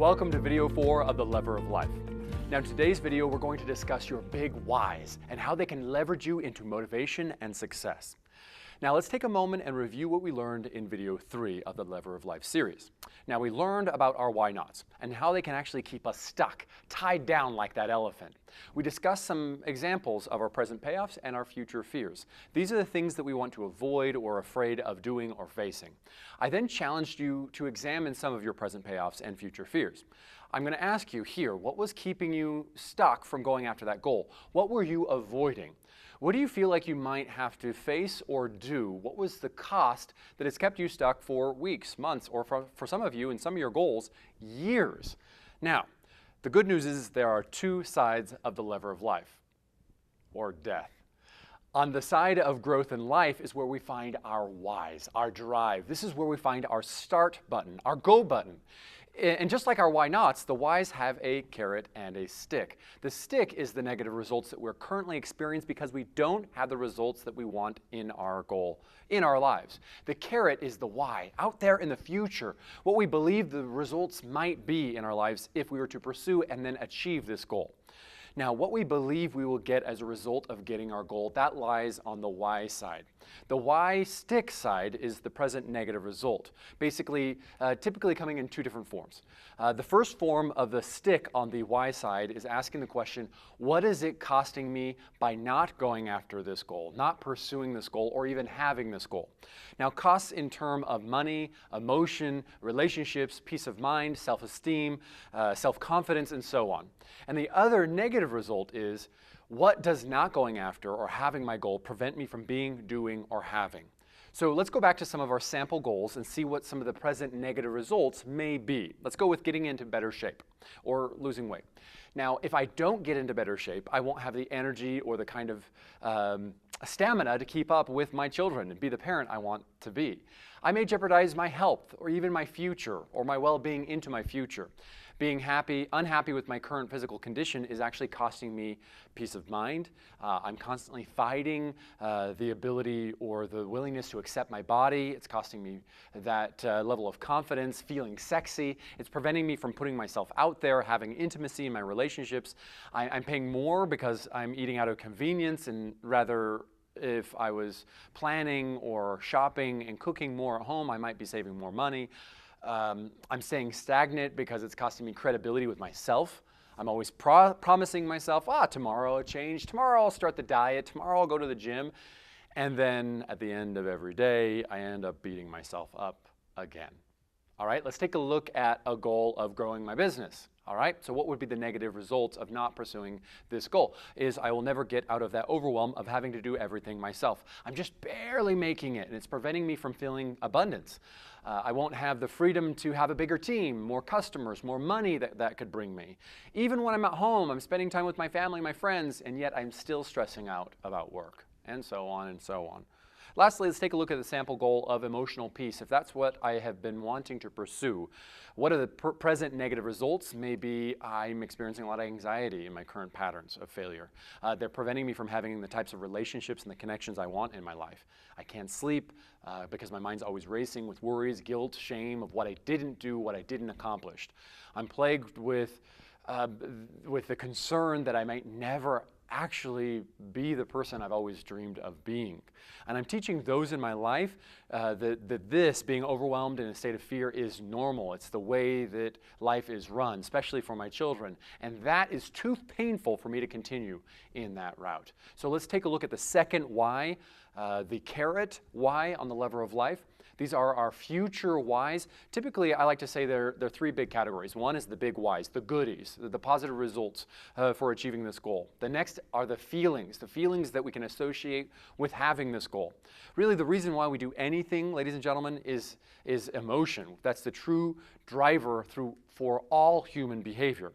Welcome to video 4 of The Lever of Life. Now in today's video, we're going to discuss your big whys and how they can leverage you into motivation and success. Now let's take a moment and review what we learned in video 3 of the Lever of Life series. Now we learned about our why nots and how they can actually keep us stuck, tied down like that elephant. We discussed some examples of our present payoffs and our future fears. These are the things that we want to avoid or afraid of doing or facing. I then challenged you to examine some of your present payoffs and future fears. I'm going to ask you here, what was keeping you stuck from going after that goal? What were you avoiding? What do you feel like you might have to face or do? What was the cost that has kept you stuck for weeks, months, or for some of you and some of your goals, years? Now, the good news is there are two sides of the lever of life, or death. On the side of growth in life is where we find our whys, our drive. This is where we find our start button, our go button. And just like our why nots, the whys have a carrot and a stick. The stick is the negative results that we're currently experiencing because we don't have the results that we want in our goal, in our lives. The carrot is the why, out there in the future, what we believe the results might be in our lives if we were to pursue and then achieve this goal. Now, what we believe we will get as a result of getting our goal, that lies on the why side. The why stick side is the present negative result, basically, typically coming in two different forms. The first form of the stick on the why side is asking the question, what is it costing me by not going after this goal, not pursuing this goal, or even having this goal? Now, costs in terms of money, emotion, relationships, peace of mind, self-esteem, self-confidence, and so on. And the other negative result is, what does not going after or having my goal prevent me from being, doing, or having? So let's go back to some of our sample goals and see what some of the present negative results may be. Let's go with getting into better shape or losing weight. Now, if I don't get into better shape, I won't have the energy or the kind of stamina to keep up with my children and be the parent I want to be. I may jeopardize my health or even my future or my well-being into my future. Being unhappy with my current physical condition is actually costing me peace of mind. I'm constantly fighting the ability or the willingness to accept my body. It's costing me that level of confidence, feeling sexy. It's preventing me from putting myself out there, having intimacy in my relationships. I'm paying more because I'm eating out of convenience, and rather if I was planning or shopping and cooking more at home, I might be saving more money. I'm staying stagnant because it's costing me credibility with myself. I'm always promising myself, tomorrow I'll change, tomorrow I'll start the diet, tomorrow I'll go to the gym. And then at the end of every day, I end up beating myself up again. All right, let's take a look at a goal of growing my business. All right, so what would be the negative results of not pursuing this goal? Is I will never get out of that overwhelm of having to do everything myself. I'm just barely making it, and it's preventing me from feeling abundance. I won't have the freedom to have a bigger team, more customers, more money that could bring me. Even when I'm at home, I'm spending time with my family, my friends, and yet I'm still stressing out about work, and so on and so on. Lastly, let's take a look at the sample goal of emotional peace. If that's what I have been wanting to pursue, what are the present negative results? Maybe I'm experiencing a lot of anxiety in my current patterns of failure. They're preventing me from having the types of relationships and the connections I want in my life. I can't sleep because my mind's always racing with worries, guilt, shame of what I didn't do, what I didn't accomplish. I'm plagued with the concern that I might never actually be the person I've always dreamed of being. And I'm teaching those in my life that this, being overwhelmed in a state of fear, is normal. It's the way that life is run, especially for my children. And that is too painful for me to continue in that route. So let's take a look at the second why, the carrot why on the lever of life. These are our future whys. Typically, I like to say there are three big categories. One is the big whys, the goodies, the positive results for achieving this goal. The next are the feelings that we can associate with having this goal. Really, the reason why we do anything, ladies and gentlemen, is emotion. That's the true driver for all human behavior.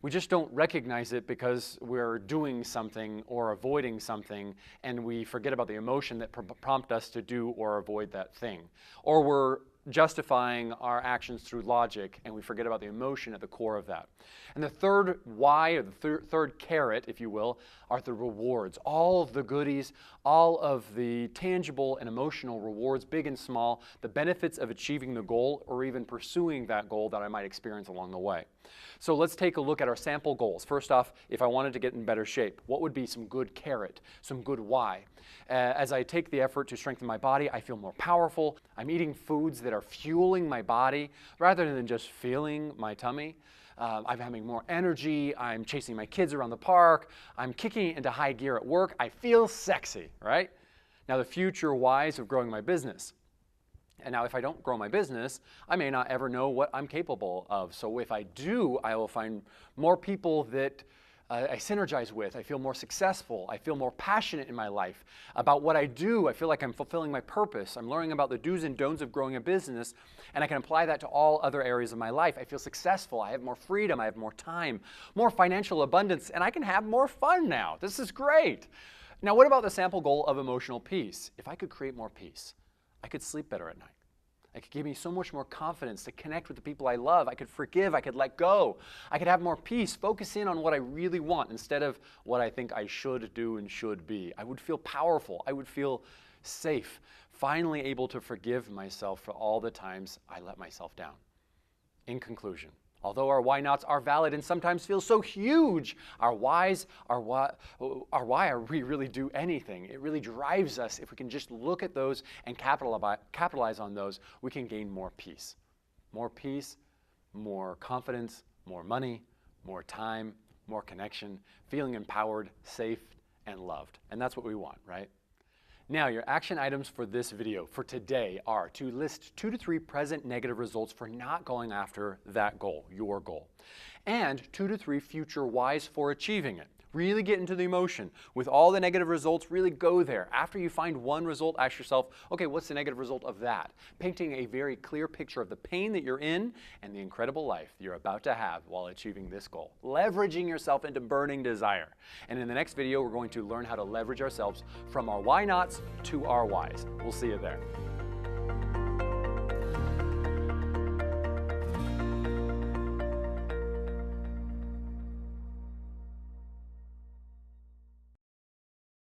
We just don't recognize it because we're doing something or avoiding something, and we forget about the emotion that prompt us to do or avoid that thing. Or we're justifying our actions through logic, and we forget about the emotion at the core of that. And the third why, or the third carrot, if you will, are the rewards. All of the goodies, all of the tangible and emotional rewards, big and small, the benefits of achieving the goal or even pursuing that goal that I might experience along the way. So let's take a look at our sample goals. First off, if I wanted to get in better shape, what would be some good carrot, some good why? As I take the effort to strengthen my body, I feel more powerful. I'm eating foods that are fueling my body rather than just filling my tummy. I'm having more energy. I'm chasing my kids around the park. I'm kicking it into high gear at work. I feel sexy, right? Now, the future whys of growing my business. And now, if I don't grow my business, I may not ever know what I'm capable of. So if I do, I will find more people that I synergize with. I feel more successful. I feel more passionate in my life about what I do. I feel like I'm fulfilling my purpose. I'm learning about the do's and don'ts of growing a business, and I can apply that to all other areas of my life. I feel successful. I have more freedom. I have more time, more financial abundance, and I can have more fun now. This is great. Now, what about the sample goal of emotional peace? If I could create more peace, I could sleep better at night. It could give me so much more confidence to connect with the people I love. I could forgive. I could let go. I could have more peace, focus in on what I really want instead of what I think I should do and should be. I would feel powerful. I would feel safe, finally able to forgive myself for all the times I let myself down. In conclusion, although our why nots are valid and sometimes feel so huge, our whys are why we really do anything. It really drives us. If we can just look at those and capitalize on those, we can gain more peace. More peace, more confidence, more money, more time, more connection, feeling empowered, safe, and loved. And that's what we want, right? Now, your action items for this video for today are to list 2 to 3 present negative results for not going after that goal, your goal, and 2 to 3 future whys for achieving it. Really get into the emotion. With all the negative results, really go there. After you find one result, ask yourself, okay, what's the negative result of that? Painting a very clear picture of the pain that you're in and the incredible life you're about to have while achieving this goal. Leveraging yourself into burning desire. And in the next video, we're going to learn how to leverage ourselves from our why nots to our whys. We'll see you there.